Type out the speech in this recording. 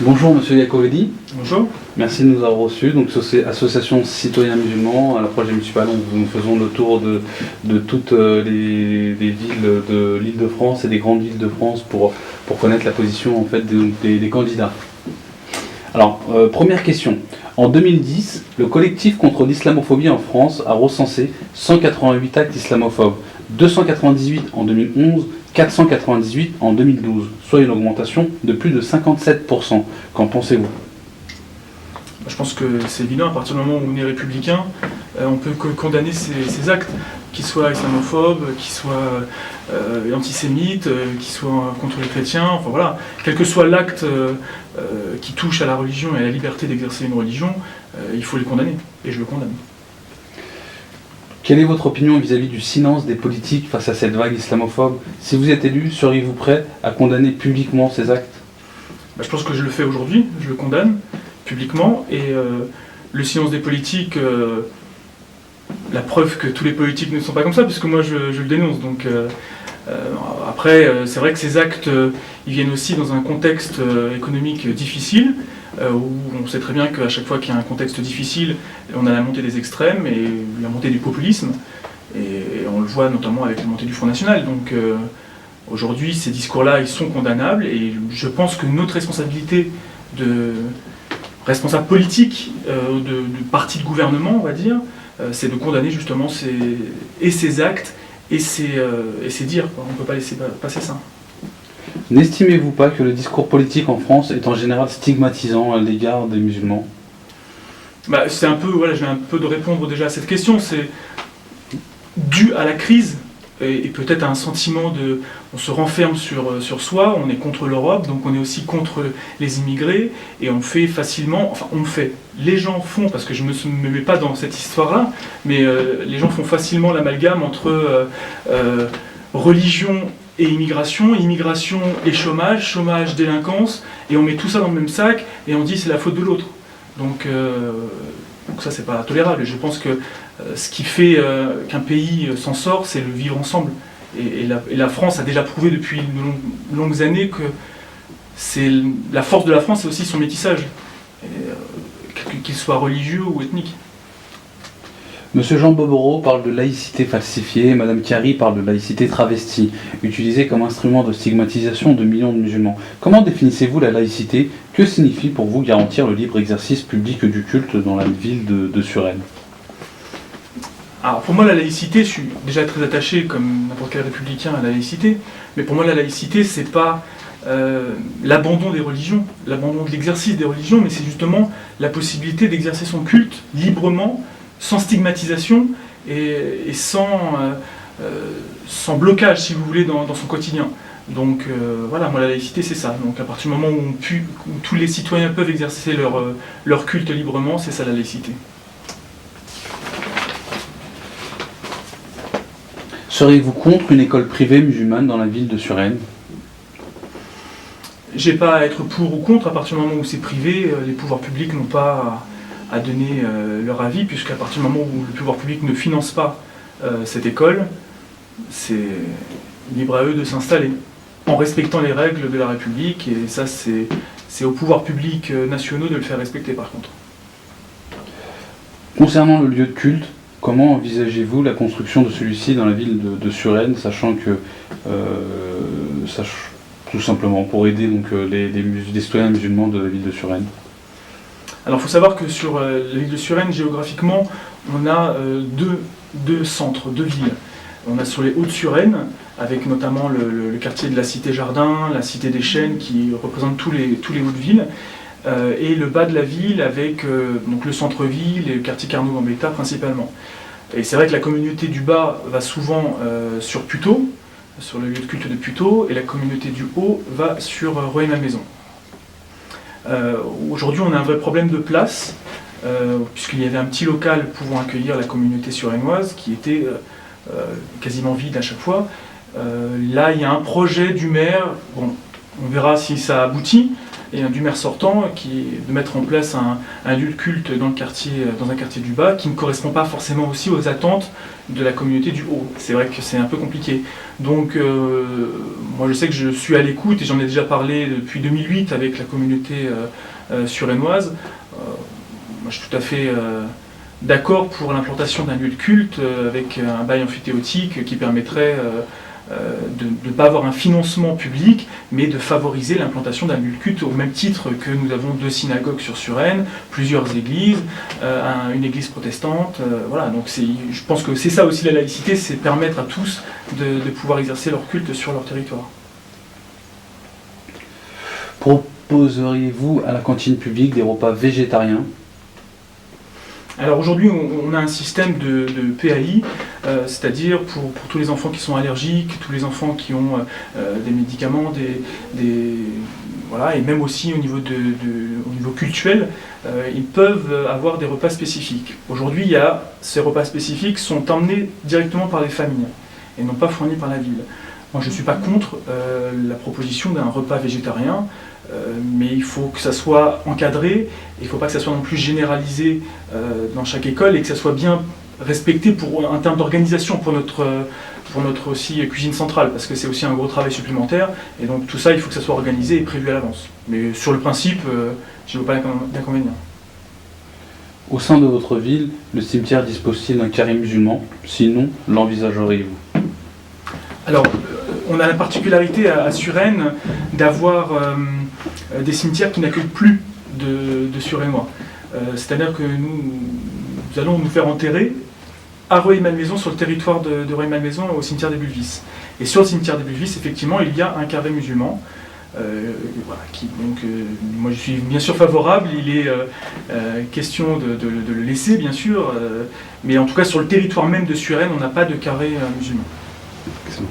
Bonjour Monsieur Iacovelli, Bonjour. merci de nous avoir reçus. Donc Association Citoyens Musulmans, à la projet municipal, nous faisons le tour de toutes les villes de l'Île-de-France et des grandes villes de France pour connaître la position en fait des candidats. Alors, première question. En 2010, le collectif contre l'islamophobie en France a recensé 188 actes islamophobes, 298 en 2011, 498 en 2012, soit une augmentation de plus de 57%. Qu'en pensez-vous ? Je pense que c'est évident, à partir du moment où on est républicain, on peut condamner ces actes, qu'ils soient islamophobes, qu'ils soient antisémites, qu'ils soient contre les chrétiens, enfin voilà, quel que soit l'acte qui touche à la religion et à la liberté d'exercer une religion, il faut les condamner, et je le condamne. Quelle est votre opinion vis-à-vis du silence des politiques face à cette vague islamophobe ? Si vous êtes élu, seriez-vous prêt à condamner publiquement ces actes ? Je pense que je le fais aujourd'hui, je le condamne publiquement, et le silence des politiques, la preuve que tous les politiques ne sont pas comme ça, puisque moi je le dénonce. Donc après, c'est vrai que ces actes, ils viennent aussi dans un contexte économique difficile, où on sait très bien qu'à chaque fois qu'il y a un contexte difficile, on a la montée des extrêmes et la montée du populisme, et on le voit notamment avec la montée du Front National. Donc aujourd'hui, ces discours-là, ils sont condamnables, et je pense que notre responsabilité de responsable politique du parti de gouvernement, on va dire, c'est de condamner justement ces actes et ces dires. On ne peut pas laisser passer ça. N'estimez-vous pas que le discours politique en France est en général stigmatisant à l'égard des musulmans ? C'est un peu, voilà, je viens un peu de répondre déjà à cette question. C'est dû à la crise et peut-être à un sentiment de, on se renferme sur soi, on est contre l'Europe, donc on est aussi contre les immigrés, et on fait facilement, les gens font, parce que je ne me mets pas dans cette histoire-là, mais les gens font facilement l'amalgame entre religion et immigration et chômage, délinquance, et on met tout ça dans le même sac, et on dit c'est la faute de l'autre. Donc ça, c'est pas tolérable. Et je pense que ce qui fait qu'un pays s'en sort, c'est le vivre ensemble. Et la France a déjà prouvé depuis de longues années que la force de la France, c'est aussi son métissage, qu'il soit religieux ou ethnique. Monsieur Jean Boboro parle de laïcité falsifiée, Madame Chiari parle de laïcité travestie, utilisée comme instrument de stigmatisation de millions de musulmans. Comment définissez-vous la laïcité ? Que signifie pour vous garantir le libre exercice public du culte dans la ville de Suresnes ? Alors pour moi, la laïcité, je suis déjà très attaché, comme n'importe quel républicain, à la laïcité, mais pour moi, la laïcité, c'est pas l'abandon des religions, l'abandon de l'exercice des religions, mais c'est justement la possibilité d'exercer son culte librement, sans stigmatisation et sans blocage, si vous voulez, dans son quotidien. Donc voilà, moi la laïcité c'est ça. Donc à partir du moment où tous les citoyens peuvent exercer leur culte librement, c'est ça la laïcité. Seriez-vous contre une école privée musulmane dans la ville de Suresnes ? J'ai pas à être pour ou contre, à partir du moment où c'est privé, les pouvoirs publics n'ont pas à donner leur avis, puisqu'à partir du moment où le pouvoir public ne finance pas cette école, c'est libre à eux de s'installer, en respectant les règles de la République, et ça c'est aux pouvoirs publics nationaux de le faire respecter par contre. Concernant le lieu de culte, comment envisagez-vous la construction de celui-ci dans la ville de Suresnes, sachant que, tout simplement, pour aider donc, les citoyens musulmans de la ville de Suresnes ? Alors il faut savoir que sur la ville de Suresnes, géographiquement, on a deux centres, deux villes. On a sur les Hauts-de-Suresnes, avec notamment le quartier de la Cité Jardin, la Cité des Chênes, qui représentent tous les Hauts-de-Ville, et le bas de la ville avec donc le centre-ville et le quartier Carnot-Gambetta principalement. Et c'est vrai que la communauté du bas va souvent sur Puteaux, sur le lieu de culte de Puteaux, et la communauté du haut va sur Rueil-Malmaison. Aujourd'hui, on a un vrai problème de place, puisqu'il y avait un petit local pouvant accueillir la communauté suresnoise qui était quasiment vide à chaque fois. Là, il y a un projet du maire, bon, on verra si ça aboutit, et du maire sortant de mettre en place un lieu de culte dans un quartier du bas qui ne correspond pas forcément aussi aux attentes de la communauté du haut. C'est vrai que c'est un peu compliqué. Donc moi je sais que je suis à l'écoute et j'en ai déjà parlé depuis 2008 avec la communauté suresnoise. Moi je suis tout à fait d'accord pour l'implantation d'un lieu de culte avec un bail amphithéotique qui permettrait de ne pas avoir un financement public, mais de favoriser l'implantation d'un lieu de culte au même titre que nous avons 2 synagogues sur Suresnes, plusieurs églises, une église protestante. Voilà, donc je pense que c'est ça aussi la laïcité, c'est permettre à tous de pouvoir exercer leur culte sur leur territoire. Proposeriez-vous à la cantine publique des repas végétariens ? Alors aujourd'hui, on a un système de PAI, c'est-à-dire pour tous les enfants qui sont allergiques, tous les enfants qui ont des médicaments, voilà, et même aussi au niveau culturel, ils peuvent avoir des repas spécifiques. Aujourd'hui, ces repas spécifiques sont emmenés directement par les familles et non pas fournis par la ville. Moi, je ne suis pas contre la proposition d'un repas végétarien, mais il faut que ça soit encadré, il ne faut pas que ça soit non plus généralisé dans chaque école et que ça soit bien respecté en termes d'organisation pour notre aussi cuisine centrale, parce que c'est aussi un gros travail supplémentaire, et donc tout ça, il faut que ça soit organisé et prévu à l'avance. Mais sur le principe, je ne vois pas d'inconvénient. Au sein de votre ville, le cimetière dispose-t-il d'un carré musulman ? Sinon, l'envisageriez-vous ? Alors, on a la particularité à Suresnes d'avoir des cimetières qui n'accueillent plus de Suresnois. C'est-à-dire que nous allons nous faire enterrer à Rueil-Malmaison, sur le territoire de Rueil-Malmaison, au cimetière des Bulvis. Et sur le cimetière des Bulvis, effectivement, il y a un carré musulman. Voilà, moi je suis bien sûr favorable, il est question de le laisser, bien sûr, mais en tout cas sur le territoire même de Suresnes, on n'a pas de carré musulman. Excellent.